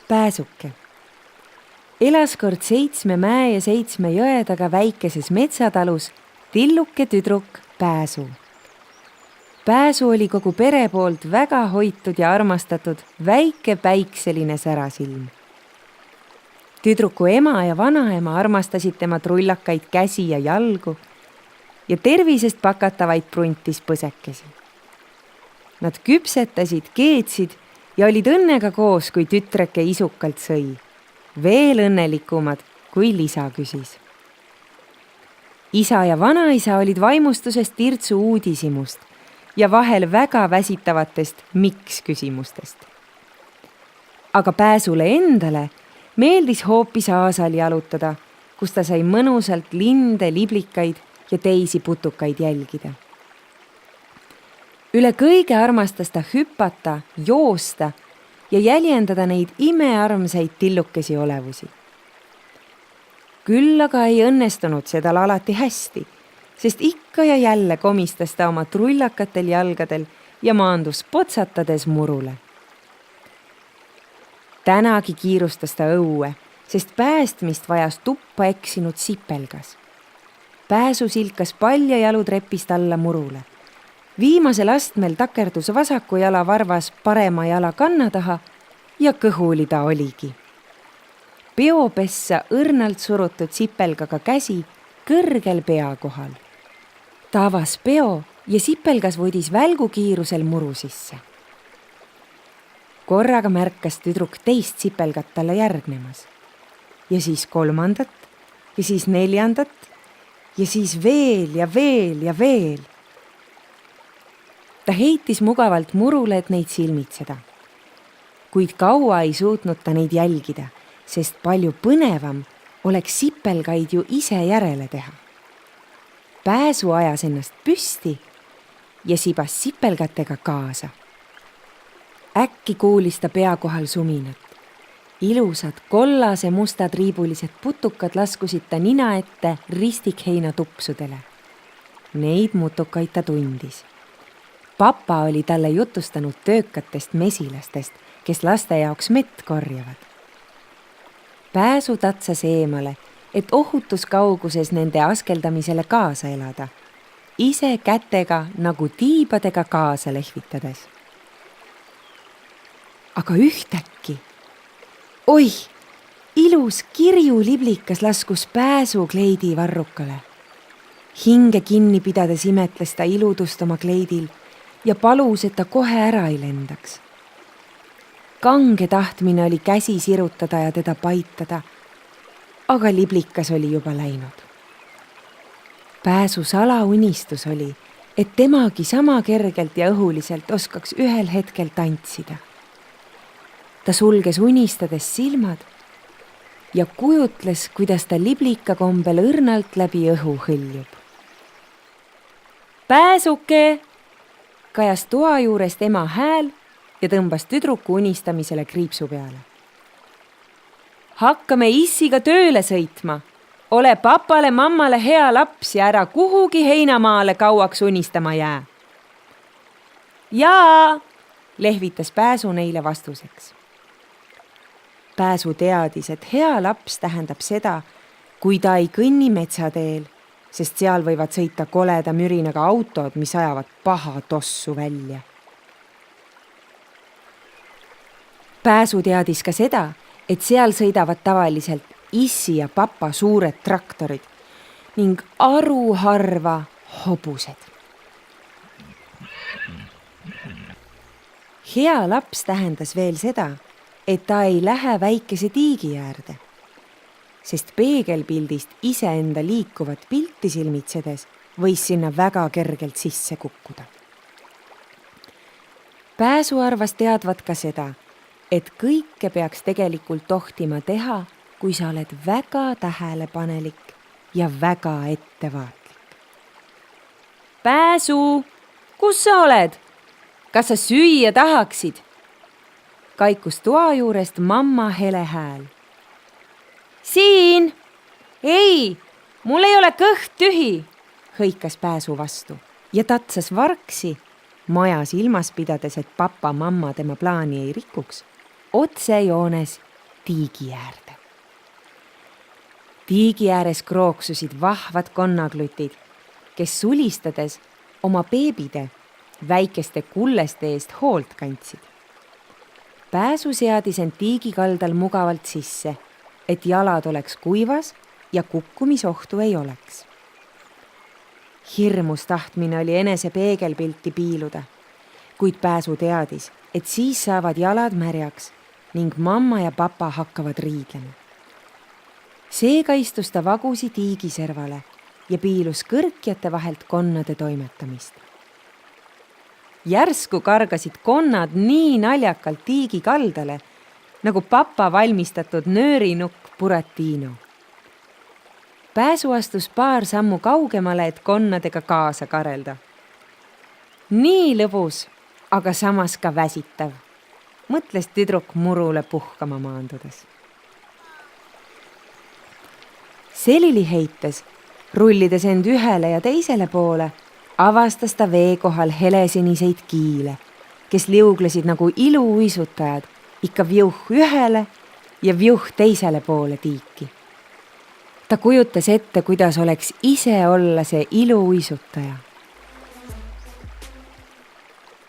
Pääsuke. Elas kord 7 mäe ja 7 jõe taga väikeses metsatalus tilluke tüdruk Pääsu. Pääsu oli kogu pere poolt väga hoitud ja armastatud väike päikseline särasilm. Tüdruku ema ja vanaema armastasid tema trullakaid käsi ja jalgu ja tervisest pakatavaid pruntis põsekesi. Nad küpsetasid, keetsid ja olid õnnega koos, kui tütreke isukalt sõi. Veel õnnelikumad, kui Lisa küsis. Isa ja vanaisa olid vaimustusest tirtsu uudishimust ja vahel väga väsitavatest miks küsimustest. Aga Pääsule endale meeldis hoopis aasal jalutada, kus ta sai mõnusalt linde, liblikaid ja teisi putukaid jälgida. Üle kõige armastas ta hüpata, joosta ja jäljendada neid imearmsaid tillukesi olevusi. Küll aga ei õnnestunud seda alati hästi, sest ikka ja jälle komistas ta oma trullakatel jalgadel ja maandus potsatades murule. Tänagi kiirustas ta õue, sest päästmist vajas tuppa eksinud sipelgas. Pääsu silkas palja jalu trepist alla murule. Viimasel astmel takerdus vasaku jala varvas parema jala kanna taha ja kõhuli ta oligi. Peopessa õrnalt surutud sipelgaga käsi kõrgel pea kohal. Ta avas peo ja sipelgas võdis välgukiirusel muru sisse. Korraga märkas tüdruk teist sipelgat talle järgnemas. Ja siis 3. ja siis 4. ja siis veel ja veel ja veel. Ta heitis mugavalt murule, et neid silmitseda. Kuid kaua ei suutnud ta neid jälgida, sest palju põnevam oleks sipelgaid ju ise järele teha. Pääsu ajas ennast püsti ja sibas sipelgatega kaasa. Äkki kuulis ta pea kohal suminat. Ilusad kollase mustad riibulised putukad laskusid ta nina ette ristikheina tupsudele. Neid mutukaid ta tundis. Papa oli talle jutustanud töökatest mesilastest, kes laste jaoks mett korjavad. Pääsu tatsas eemale, et ohutus kauguses nende askeldamisele kaasa elada, ise kätega nagu tiibadega kaasa lehvitades. Aga ühtäkki, oih, ilus kirjuliblikas laskus Pääsu kleidi varrukale. Hinge kinni pidades imetles ta iludust oma kleidil ja palus, et ta kohe ära ei lendaks. Kange tahtmine oli käsi sirutada ja teda paitada, aga liblikas oli juba läinud. Pääsu salaunistus oli, et temagi sama kergelt ja õhuliselt oskaks ühel hetkel tantsida. Ta sulges unistades silmad ja kujutles, kuidas ta liblika kombel õrnalt läbi õhu hõljub. Pääsuke! Kajas toa juurest ema hääl ja tõmbas tüdruku unistamisele kriipsu peale. Hakkame issiga tööle sõitma. Ole papale, mammale hea laps ja ära kuhugi heinamaale kauaks unistama jää. Jaa, lehvitas Pääsu neile vastuseks. Pääsu teadis, et hea laps tähendab seda, kui ta ei kõnni metsateel, sest seal võivad sõita koleda mürinaga autod, mis ajavad paha tossu välja. Pääsu teadis ka seda, et seal sõidavad tavaliselt issi ja papa suured traktorid ning aruharva hobused. Hea laps tähendas veel seda, et ta ei lähe väikese tiigi äärde, sest peegelpildist iseenda liikuvat pilti silmitsedes võis sinna väga kergelt sisse kukkuda. Pääsu arvas teadvat ka seda, et kõike peaks tegelikult tohtima teha, kui sa oled väga tähelepanelik ja väga ettevaatlik. Pääsu, kus sa oled? Kas sa süüa tahaksid? Kaikus toa juurest mamma hele hääl. Siin! Ei, mul ei ole kõht tühi, hõikas Pääsu vastu ja tatsas varksi, maja silmas pidades, et papa-mamma tema plaani ei rikuks, otsejoones tiigi äärde. Tiigi ääres krooksusid vahvad konnaklutid, kes sulistades oma beebide väikeste kulleste eest hoolt kandsid. Pääsu seadis end tiigi kaldal mugavalt sisse, et jalad oleks kuivas ja kukkumisohtu ei oleks. Hirmus tahtmine oli enese peegelpilti piiluda, kuid Pääsu teadis, et siis saavad jalad märjaks ning mamma ja papa hakkavad riidlema. Seega istus ta vagusi tiigi servale ja piilus kõrkjate vahelt konnade toimetamist. Järsku kargasid konnad nii naljakalt tiigi kaldale, nagu papa valmistatud nöörinukk Buratino. Pääsu astus paar sammu kaugemale, et konnadega kaasa karelda. Nii lõbus, aga samas ka väsitav, mõtles tüdruk murule puhkama maandudes. Selili heites, rullides end ühele ja teisele poole, avastas ta vee kohal helesiniseid kiile, kes liuglesid nagu iluuisutajad, ikka vjuh ühele ja vjuh teisele poole tiiki. Ta kujutas ette, kuidas oleks ise olla see iluuisutaja.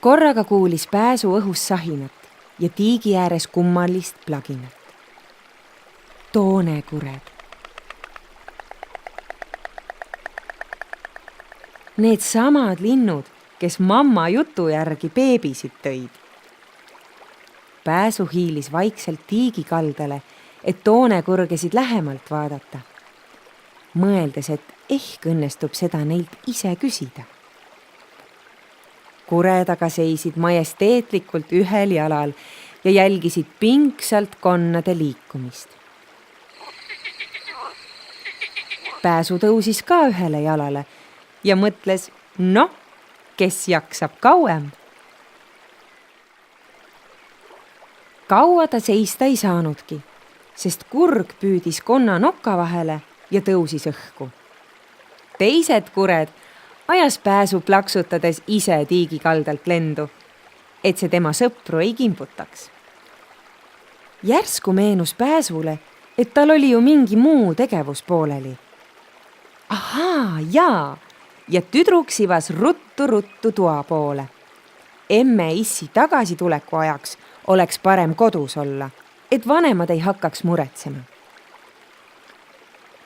Korraga kuulis Pääsu õhus sahinat ja tiigi ääres kummalist plaginat. Toonekured. Need samad linnud, kes mamma jutu järgi beebisid tõid. Pääsu hiilis vaikselt tiigi kaldale, et toonekurgesid lähemalt vaadata, mõeldes, et ehk õnnestub seda neilt ise küsida. Kured aga seisid majesteetlikult ühel jalal ja jälgisid pingsalt konnade liikumist. Pääsu tõusis ka ühele jalale ja mõtles, kes jaksab kauem. Kaua ta seista ei saanudki, sest kurg püüdis konna noka vahele ja tõusis õhku. Teised kured ajas Pääsu plaksutades ise tiigi kaldalt lendu, et see tema sõpru ei kimbutaks. Järsku meenus Pääsule, et tal oli ju mingi muu tegevus pooleli. Ahaa, jaa! Ja tüdruk sivas ruttu toa poole. Emme issi tagasituleku ajaks oleks parem kodus olla, et vanemad ei hakkaks muretsema.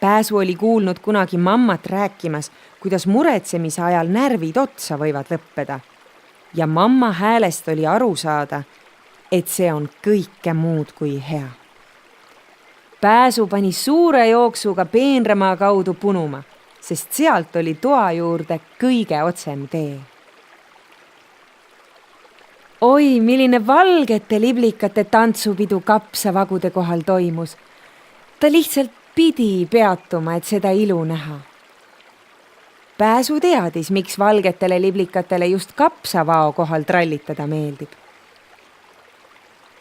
Pääsu oli kuulnud kunagi mammat rääkimas, kuidas muretsemise ajal närvid otsa võivad lõppeda. Ja mamma häälest oli aru saada, et see on kõike muud kui hea. Pääsu pani suure jooksuga peenramaa kaudu punuma, sest sealt oli toa juurde kõige otsem tee. Oi, milline valgete liblikate tantsupidu kapsavagude kohal toimus. Ta lihtsalt pidi peatuma, et seda ilu näha. Pääsu teadis, miks valgetele liblikatele just kapsavao kohal trallitada meeldib.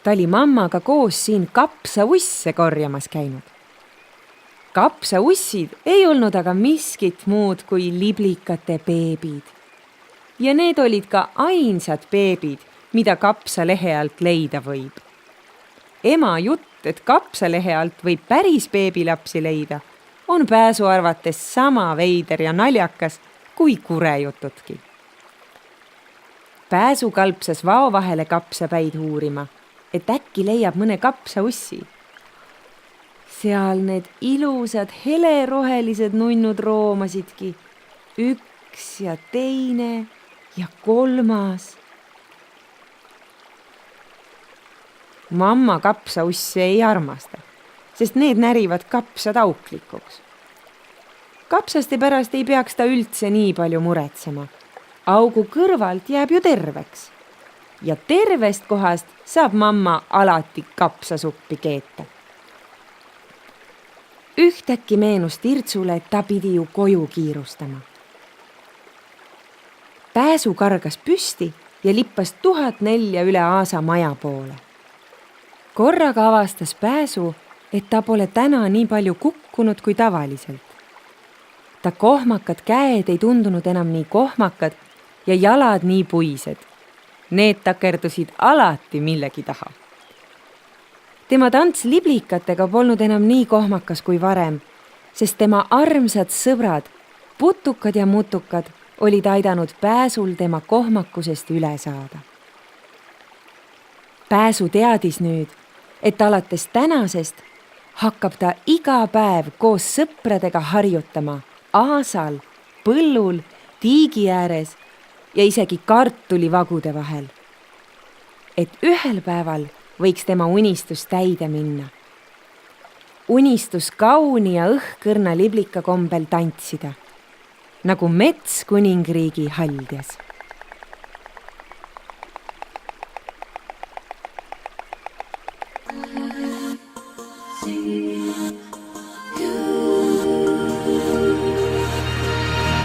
Ta oli mammaga koos siin kapsausse korjamas käinud. Kapsaussid ei olnud aga miskit muud kui liblikate beebid. Ja need olid ka ainsad beebid, mida kapsalehe alt leida võib. Ema jutt, et kapsalehe alt võib päris beebilapsi leida, on Pääsu arvates sama veider ja naljakas kui kurejutudki. Pääsu kalpsas vao vahele kapsapäid uurima, et äkki leiab mõne kapsaussi. Seal need ilusad helerohelised nunnud roomasidki, üks ja teine ja kolmas. Mamma kapsausse ei armasta, sest need närivad kapsad auklikuks. Kapsaste pärast ei peaks ta üldse nii palju muretsema. Augu kõrvalt jääb ju terveks. Ja tervest kohast saab mamma alati kapsasuppi keeta. Ühtäkki meenus Tirtsule, et ta pidi ju koju kiirustama. Pääsu kargas püsti ja lippas 1004 üle aasa maja poole. Korraga avastas Pääsu, et ta pole täna nii palju kukkunud kui tavaliselt. Ta kohmakad käed ei tundunud enam nii kohmakad ja jalad nii puised. Need takerdusid alati millegi taha. tema tants liblikatega polnud enam nii kohmakas kui varem, sest tema armsad sõbrad, putukad ja mutukad, olid aidanud Pääsul tema kohmakusest üle saada. Pääsu teadis nüüd, et alates tänasest hakkab ta iga päev koos sõpradega harjutama aasal, põllul, tiigi ääres ja isegi kartulivagude vahel. Et ühel päeval võiks tema unistus täide minna. Unistus kauni ja õhkõrna liblika kombel tantsida, nagu mets kuningriigi haldjas.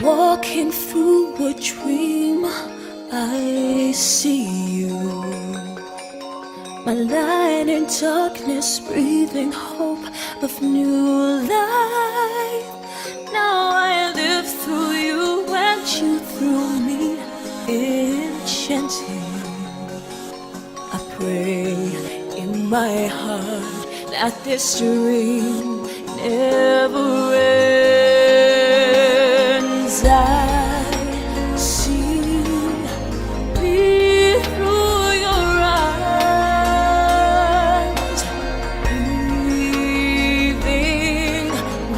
Walking through a dream, I see you. My light in darkness, breathing hope of new life. Now I live through you and you through me, enchanting. I pray in my heart that this dream never ends. I see me through your eyes, breathing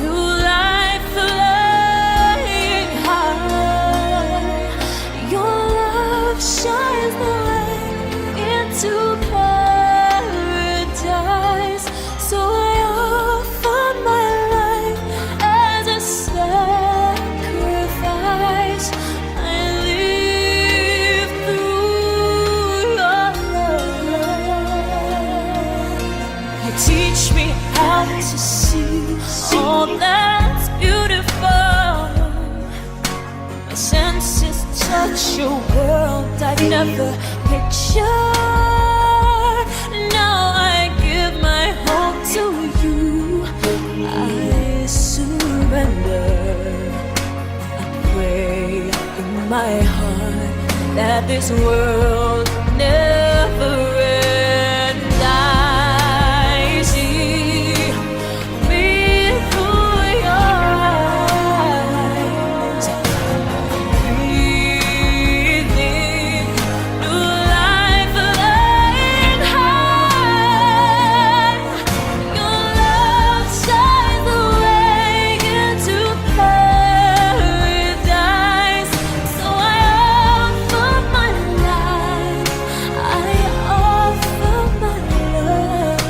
new life, flying high. Your love shines the way into paradise. So I offer my life as a sacrifice. I live through your love. You teach me how to see all that's beautiful. My senses touch a world I've never pictured. Now I give my hope to you. I surrender. I pray in my heart that this world never ends. I see me through your eyes, breathing new life, flying high. Your love shines the way into paradise. So I offer my life, I offer my love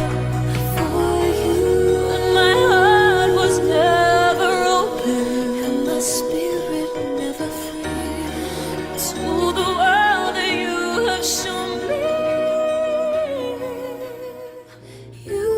for you. My heart was never open and my spirit never free to the world that you have shown me. You.